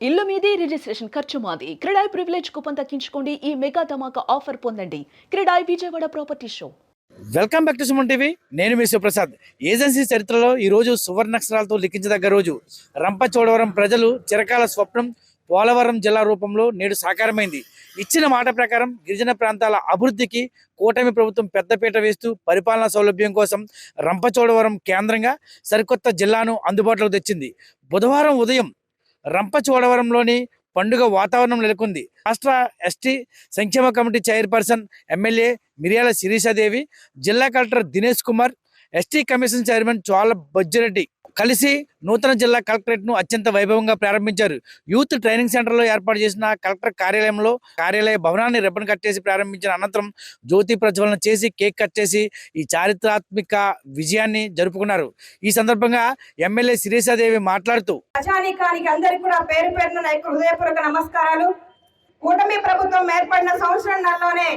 ఇల్లు మీది రిజిస్ట్రేషన్ ఖర్చు మాది. క్రెడాయ్ ప్రివిలేజ్ కూపన్ దక్కించుకోండి. ఈ మెగా ధమాకా ఆఫర్ పొందండి. CREDAI Vijayawada property show. Welcome back to Suman TV. నేను మీ శివప్రసాద్. ఏజెన్సీ చరిత్రలో ఈ రోజు సువర్ణాక్షరాలతో లిఖించదగ్గ రోజు. రంపచోడవరం ప్రజలు చిరకాల స్వప్నం పోలవరం జిల్లా రూపంలో నేడు సాకారమైంది. ఇచ్చిన మాట ప్రకారం గిరిజన ప్రాంతాల అభివృద్ధికి కూటమి ప్రభుత్వం పెద్దపీట వేస్తూ పరిపాలనా సౌలభ్యం కోసం రంపచోడవరం కేంద్రంగా సరికొత్త జిల్లాను అందుబాటులోకి తెచ్చింది. బుధవారం ఉదయం రంపచోడవరంలోని పండుగ వాతావరణం నెలకొంది. రాష్ట్ర ఎస్టీ సంక్షేమ కమిటీ చైర్పర్సన్ ఎమ్మెల్యే మిర్యాల శిరీషాదేవి, జిల్లా collector Dinesh Kumar, ST commission chairman Chola Bojjireddy కలిసి నూతన జిల్లా కలెక్టరేట్ ను అత్యంత వైభవంగా ప్రారంభించారు. యూత్ ట్రైనింగ్ సెంటర్ లో ఏర్పాటు చేసిన కలెక్టర్ కార్యాలయంలో కార్యాలయ భవనాన్ని రిబ్బన్ కట్ చేసి ప్రారంభించిన అనంతరం జ్యోతి ప్రజ్వలన చేసి కేక్ కట్ చేసి ఈ చారిత్రాత్మక విజయాన్ని జరుపుకున్నారు. ఈ సందర్భంగా ఎమ్మెల్యే శిరీషాదేవి మాట్లాడుతూ, ప్రజానీకానికి అందరికీ కూడా పేరు పేరున నా యొక్క హృదయపూర్వక నమస్కారాలు. కూటమి ప్రభుత్వం ఏర్పడిన సంవత్సరంలోనే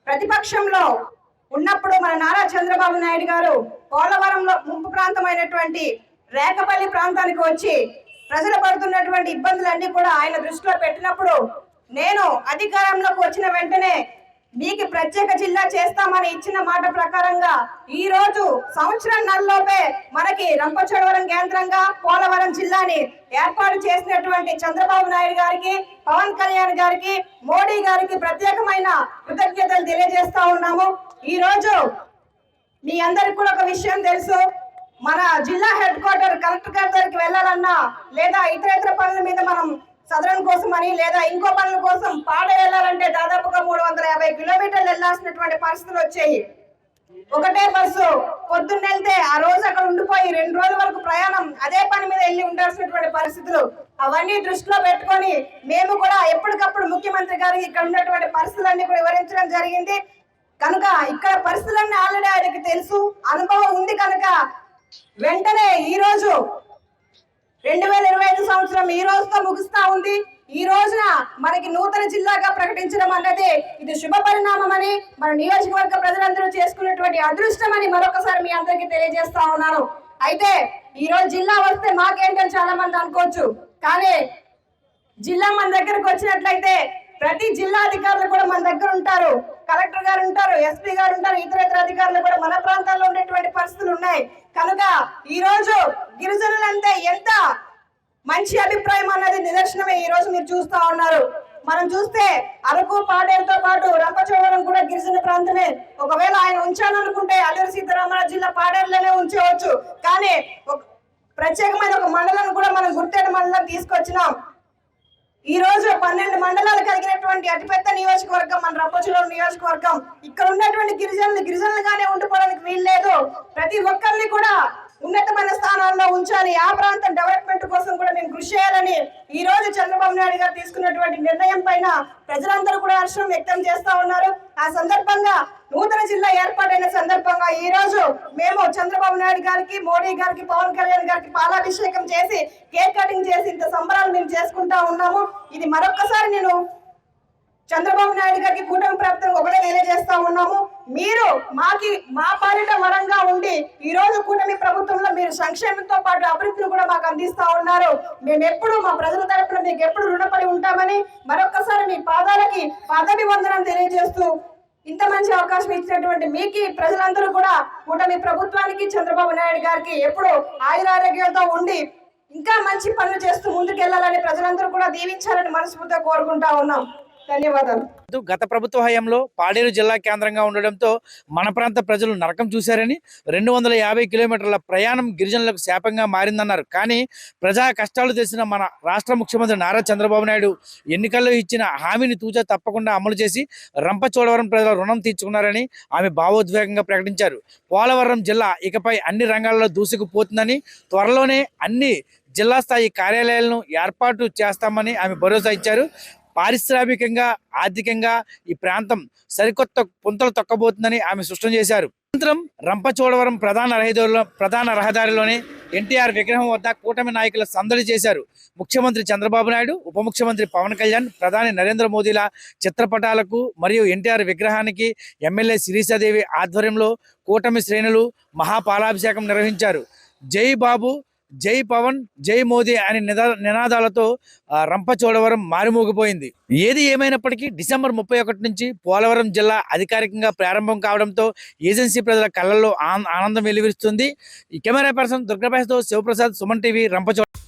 ప్రతిపక్షంలో ఉన్నప్పుడు మన నారా చంద్రబాబు నాయుడు గారు పోలవరంలో ముంపు ప్రాంతమైనటువంటి రేకపల్లి ప్రాంతానికి వచ్చి ప్రజలు పడుతున్నటువంటి ఇబ్బందులన్నీ కూడా ఆయన దృష్టిలో పెట్టినప్పుడు నేను అధికారంలోకి వచ్చిన వెంటనే మీకు ప్రత్యేక జిల్లా చేస్తామని ఇచ్చిన మాట ప్రకారంగా ఈ రోజు సంవత్సరం నెలలోపే మనకి రంపచోడవరం కేంద్రంగా పోలవరం జిల్లాని ఏర్పాటు చేసినటువంటి చంద్రబాబు నాయుడు గారికి, పవన్ కళ్యాణ్ గారికి, మోడీ గారికి ప్రత్యేకమైన కృతజ్ఞతలు తెలియజేస్తా ఉన్నాము. ఈ రోజు మీ అందరికి కూడా ఒక విషయం తెలుసు, మన జిల్లా హెడ్ క్వార్టర్ కలెక్టర్ గారి దగ్గరికి వెళ్ళాలన్నా లేదా ఇతర పనుల మీద మనం సదరన్ కోసం అని లేదా ఇంకో పనుల కోసం పాడ వెళ్ళాలంటే దాదాపుగా 350 కిలోమీటర్లు వెళ్లాల్సినటువంటి పరిస్థితులు వచ్చాయి. ఒకటే బస్సు పొద్దున్న వెళ్తే ఆ రోజు అక్కడ ఉండిపోయి 2 రోజుల వరకు ప్రయాణం అదే పని మీద వెళ్ళి ఉండాల్సినటువంటి పరిస్థితులు. అవన్నీ దృష్టిలో పెట్టుకొని మేము కూడా ఎప్పటికప్పుడు ముఖ్యమంత్రి గారికి ఇక్కడ ఉన్నటువంటి పరిస్థితులన్నీ కూడా వివరించడం జరిగింది. కనుక ఇక్కడ పరిస్థితులన్నీ ఆల్రెడీ ఆయనకి తెలుసు, అనుభవం ఉంది. కనుక వెంటనే ఈ రోజు 2025 సంవత్సరం ఈ రోజుతో ముగుస్తా ఉంది. ఈ రోజున మనకి నూతన జిల్లాగా ప్రకటించడం అన్నది ఇది శుభ పరిణామం అని మన నియోజకవర్గ ప్రజలందరూ చేసుకున్నటువంటి అదృష్టం అని మరొకసారి మీ అందరికీ తెలియజేస్తా ఉన్నాను. అయితే ఈ రోజు జిల్లా వస్తే మాకేంటని చాలా మంది అనుకోవచ్చు, కానీ జిల్లా మన దగ్గరకు వచ్చినట్లయితే ప్రతి జిల్లా అధికారులు కూడా మన దగ్గర ఉంటారు. కలెక్టర్ గారు ఉంటారు, ఎస్పీ గారు ఉంటారు, ఇతర అధికారులు కూడా మన ప్రాంతాల్లో ఉండేటువంటి పరిస్థితులు ఉన్నాయి. కనుక ఈ రోజు గిరిజనులంటే ఎంత మంచి అభిప్రాయం అన్నది నిదర్శనమే ఈ రోజు మీరు చూస్తా ఉన్నారు. మనం చూస్తే అరకు పాడేరుతో పాటు రంపచోడవరం కూడా గిరిజన ప్రాంతమే. ఒకవేళ ఆయన ఉంచాలనుకుంటే అల్లూరి సీతారామరాజు జిల్లా పాడేరులోనే ఉంచవచ్చు, కానీ ప్రత్యేకమైన ఒక మండలం కూడా మనం గుర్తేడు మండలం తీసుకొచ్చినాం. ఈ రోజు 12 మండలాలు కలిగినటువంటి అతిపెద్ద నియోజకవర్గం మన రంపచోడవరం నియోజకవర్గం. ఇక్కడ ఉన్నటువంటి గిరిజనులుగానే ఉండిపోవడానికి వీల్లేదు. ప్రతి ఒక్కరిని కూడా ఉన్నతమైన స్థానాల్లో ఉంచాలి. ఆ ప్రాంతం డెవలప్మెంట్ కోసం కూడా మేము కృషి చేయాలని ఈ రోజు చంద్రబాబు నాయుడు గారు తీసుకున్నటువంటి నిర్ణయం పైన ప్రజలందరూ కూడా హర్షం వ్యక్తం చేస్తా ఉన్నారు. ఆ సందర్భంగా నూతన జిల్లా ఏర్పాటైన సందర్భంగా ఈ రోజు మేము చంద్రబాబు నాయుడు గారికి, మోడీ గారికి, పవన్ కళ్యాణ్ గారికి పాలాభిషేకం చేసి కేక్ కటింగ్ చేసి ఇంత సంబరాలు మేము చేసుకుంటా ఉన్నాము. ఇది మరొక్కసారి నేను చంద్రబాబు నాయుడు గారికి, కూటమి ప్రభుత్వం ఒకటే తెలియజేస్తా ఉన్నాము, మీరు మా పాలిట వరంగా ఉండి ఈ రోజు కూటమి ప్రభుత్వంలో మీరు సంక్షేమంతో పాటు అభివృద్ధిని కూడా మాకు అందిస్తా ఉన్నారు. మేము ఎప్పుడు మా ప్రజల తరపున మీకు ఎప్పుడు రుణపడి ఉంటామని మరొక్కసారి మీ పాదాలకి పాదాభివందనం తెలియజేస్తూ ఇంత మంచి అవకాశం ఇచ్చినటువంటి మీకు ప్రజలందరూ కూడా కూటమి ప్రభుత్వానికి, చంద్రబాబు నాయుడు గారికి ఎప్పుడు ఆయురారోగ్యంతో ఉండి ఇంకా మంచి పనులు చేస్తూ ముందుకెళ్లాలని ప్రజలందరూ కూడా దీవించాలని మనస్ఫూర్తిగా కోరుకుంటా ఉన్నాం. ధన్యవాదాలు. గత ప్రభుత్వ హయాంలో పాడేరు జిల్లా కేంద్రంగా ఉండడంతో మన ప్రాంత ప్రజలు నరకం చూశారని 250 కిలోమీటర్ల ప్రయాణం గిరిజనులకు శాపంగా మారిందన్నారు. కానీ ప్రజా కష్టాలు తెలిసిన మన రాష్ట్ర ముఖ్యమంత్రి నారా చంద్రబాబు నాయుడు ఎన్నికల్లో ఇచ్చిన హామీని తూచా తప్పకుండా అమలు చేసి రంపచోడవరం ప్రజల రుణం తీర్చుకున్నారని ఆమె భావోద్వేగంగా ప్రకటించారు. పోలవరం జిల్లా ఇకపై అన్ని రంగాల్లో దూసుకుపోతుందని, త్వరలోనే అన్ని జిల్లా స్థాయి కార్యాలయాలను ఏర్పాటు చేస్తామని ఆమె భరోసా ఇచ్చారు. పారిశ్రామికంగా, ఆర్థికంగా ఈ ప్రాంతం సరికొత్త పుంతలు తొక్కబోతుందని ఆమె స్పష్టం చేశారు. అనంతరం రంపచోడవరం ప్రధాన రహదారిలోని ఎన్టీఆర్ విగ్రహం వద్ద కూటమి నాయకుల సందడి చేశారు. ముఖ్యమంత్రి చంద్రబాబు నాయుడు, ఉప ముఖ్యమంత్రి పవన్ కళ్యాణ్, ప్రధాని నరేంద్ర మోదీల చిత్రపటాలకు మరియు ఎన్టీఆర్ విగ్రహానికి ఎమ్మెల్యే శిరీషాదేవి ఆధ్వర్యంలో కూటమి శ్రేణులు మహాపాలాభిషేకం నిర్వహించారు. జై బాబు జై పవన్ జై మోదీ అనే నినాదాలతో రంపచోడవరం మారుమోగిపోయింది. ఏది ఏమైనప్పటికీ డిసెంబర్ 31 నుంచి పోలవరం జిల్లా అధికారికంగా ప్రారంభం కావడంతో ఏజెన్సీ ప్రజల కళ్ళల్లో ఆనందం వెలువరిస్తుంది. ఈ కెమెరా పర్సన్ దుర్గాప్రసాద్తో శివప్రసాద్, సుమన్ టీవీ, రంపచోడవరం.